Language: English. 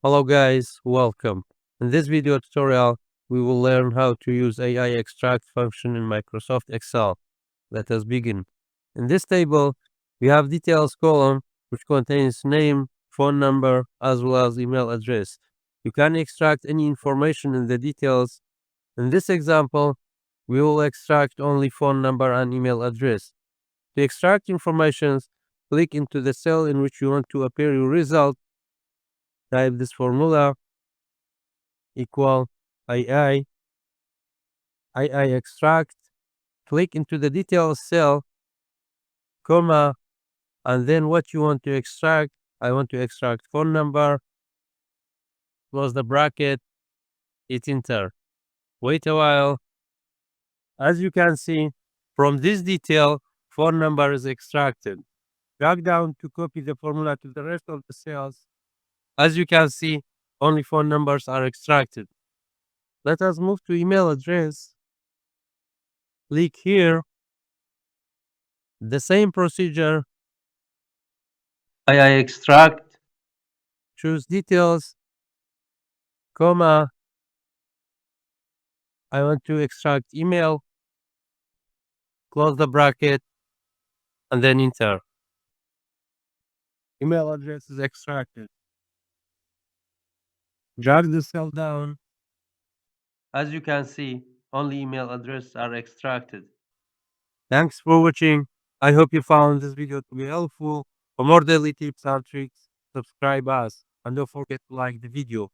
Hello guys, welcome. In this video tutorial, we will learn how to use AI extract function in Microsoft Excel. Let us begin. In this table, we have details column which contains name, phone number, as well as email address. You can extract any information in the details. In this example, we will extract only phone number and email address. To extract information, click into the cell in which you want to appear your result. Type this formula equal II, extract, click into the details cell, comma, and then what you want to extract. I want to extract phone number, close the bracket, hit enter. Wait a while. As you can see, from this detail, phone number is extracted. Drag down to copy the formula to the rest of the cells. As you can see, only phone numbers are extracted. Let us move to email address. Click here. The same procedure. II extract, choose details, comma, I want to extract email, close the bracket, and then enter. Email address is extracted. Drag the cell down. As you can see, only email addresses are extracted. Thanks for watching. I hope you found this video to be helpful. For more daily tips and tricks, subscribe us and don't forget to like the video.